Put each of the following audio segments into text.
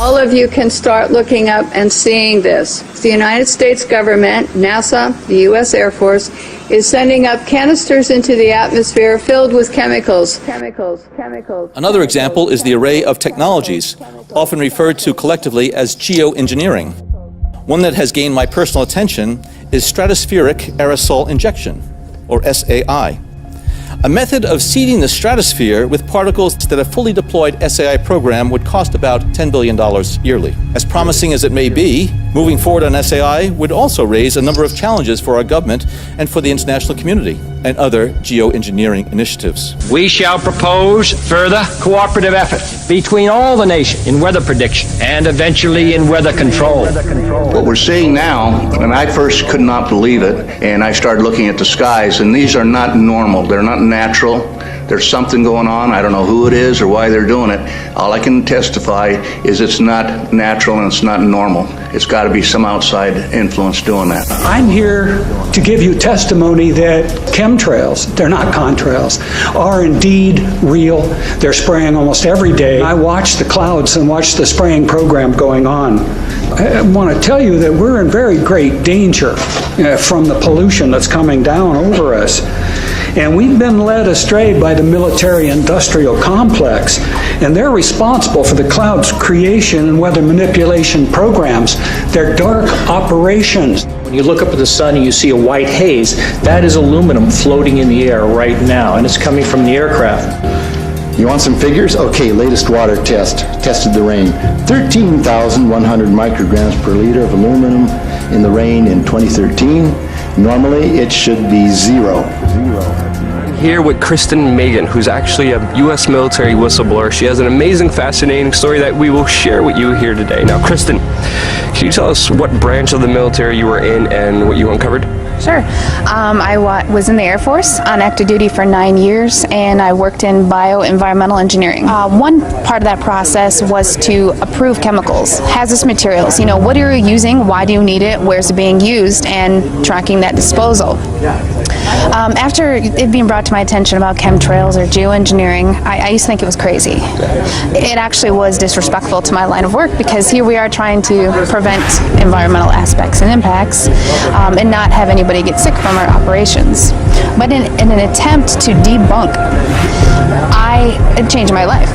All of you can start looking up and seeing this. The United States government, NASA, the U.S. Air Force, is sending up canisters into the atmosphere filled with chemicals. Another example is the array of technologies, often referred to collectively as geoengineering. One that has gained my personal attention is stratospheric aerosol injection, or SAI. A method of seeding the stratosphere with particles that a fully deployed SAI program would cost about $10 billion yearly. As promising as it may be, moving forward on SAI would also raise a number of challenges for our government and for the international community and other geoengineering initiatives. We shall propose further cooperative effort between all the nations in weather prediction and eventually in weather control. What we're seeing now, and I first could not believe it, and I started looking at the skies, and these are not normal. They're not natural. There's something going on. I don't know who it is or why they're doing it. All I can testify is it's not natural and it's not normal. It's got to be some outside influence doing that. I'm here to give you testimony that chemtrails, they're not contrails, are indeed real. They're spraying almost every day. I watch the clouds and watch the spraying program going on. I want to tell you that we're in very great danger from the pollution that's coming down over us. And we've been led astray by the military-industrial complex, and they're responsible for the cloud's creation and weather manipulation programs. They're dark operations. When you look up at the sun and you see a white haze, that is aluminum floating in the air right now, and it's coming from the aircraft. You want some figures? Okay, latest water test. Tested the rain. 13,100 micrograms per liter of aluminum in the rain in 2013. Normally, it should be zero. Here with Kristen Megan, who's actually a U.S. military whistleblower. She has an amazing, fascinating story that we will share with you here today. Now, Kristen, can you tell us what branch of the military you were in and what you uncovered? Sure. I was in the Air Force on active duty for 9 years, and I worked in bioenvironmental engineering. One part of that process was to approve chemicals, hazardous materials. You know, what are you using? Why do you need it? Where's it being used? And tracking that disposal. After it being brought to my attention about chemtrails or geoengineering, I used to think it was crazy. It actually was disrespectful to my line of work, because here we are trying to prevent environmental aspects and impacts and not have anybody get sick from our operations. But in an attempt to debunk, it changed my life.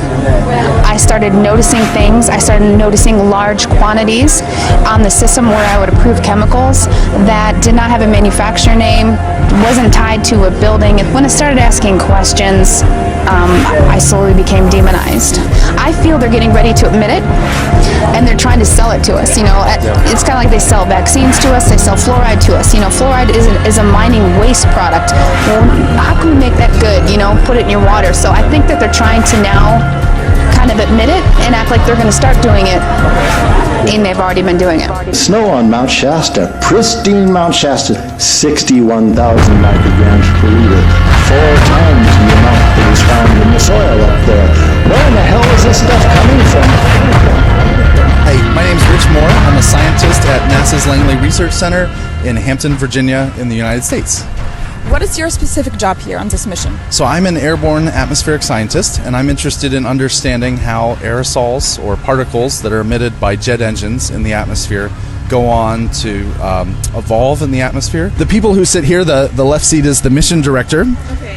I started noticing things. I started noticing large quantities on the system where I would approve chemicals that did not have a manufacturer name, wasn't tied to a building. And when I started asking questions, I slowly became demonized. I feel they're getting ready to admit it, and they're trying to sell it to us. You know, it's kind of like they sell vaccines to us, they sell fluoride to us. You know, fluoride is a mining waste product. Well, how can we make that good? You know, put it in your water. So I think that they're trying to now kind of admit it and act like they're going to start doing it, and they've already been doing it. Snow on Mount Shasta, pristine Mount Shasta, 61,000 micrograms per liter, 4 times the amount that is found in the soil up there. Where in the hell is this stuff coming from? Hey, my name's Rich Moore. I'm a scientist at NASA's Langley Research Center in Hampton, Virginia, in the United States. What is your specific job here on this mission? So I'm an airborne atmospheric scientist, and I'm interested in understanding how aerosols or particles that are emitted by jet engines in the atmosphere go on to evolve in the atmosphere. The people who sit here, the left seat is the mission director,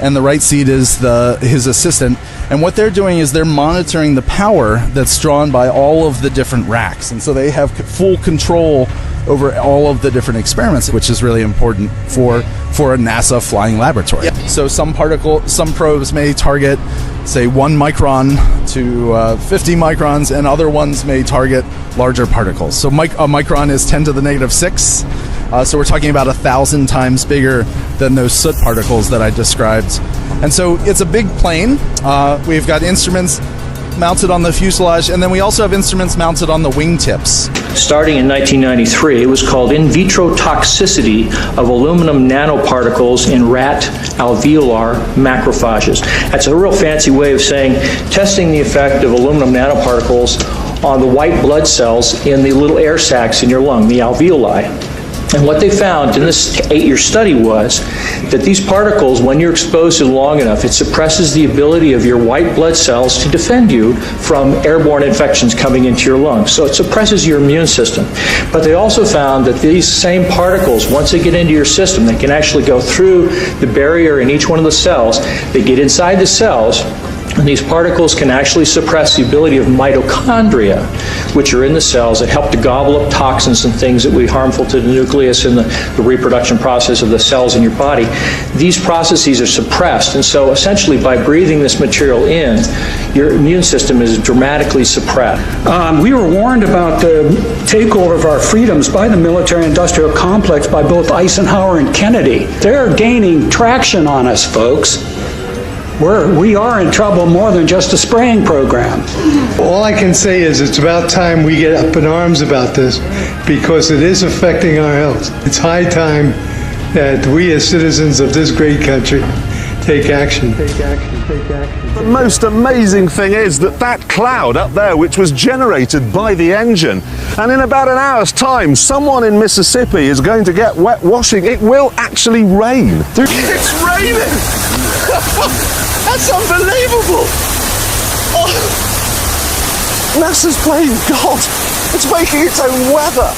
and the right seat is his assistant. And what they're doing is they're monitoring the power that's drawn by all of the different racks. And so they have full control over all of the different experiments, which is really important for a NASA flying laboratory. Yep. So some probes may target, say, 1 micron to 50 microns, and other ones may target larger particles. So a micron is 10 to the negative 6. So we're talking about 1,000 times bigger than those soot particles that I described. And so it's a big plane. We've got instruments mounted on the fuselage, and then we also have instruments mounted on the wingtips. Starting in 1993, it was called in vitro toxicity of aluminum nanoparticles in rat alveolar macrophages. That's a real fancy way of saying testing the effect of aluminum nanoparticles on the white blood cells in the little air sacs in your lung, the alveoli. And what they found in this 8-year study was that these particles, when you're exposed to them long enough, it suppresses the ability of your white blood cells to defend you from airborne infections coming into your lungs. So it suppresses your immune system. But they also found that these same particles, once they get into your system, they can actually go through the barrier in each one of the cells. They get inside the cells, and these particles can actually suppress the ability of mitochondria, which are in the cells that help to gobble up toxins and things that would be harmful to the nucleus and the reproduction process of the cells in your body. These processes are suppressed, and so essentially by breathing this material in, your immune system is dramatically suppressed. We were warned about the takeover of our freedoms by the military-industrial complex by both Eisenhower and Kennedy. They're gaining traction on us, folks. We are in trouble more than just a spraying program. All I can say is it's about time we get up in arms about this, because it is affecting our health. It's high time that we as citizens of this great country take action. The most amazing thing is that cloud up there, which was generated by the engine, and in about an hour's time, someone in Mississippi is going to get wet washing. It will actually rain. It's raining! That's unbelievable! Oh. NASA's playing God. It's making its own weather.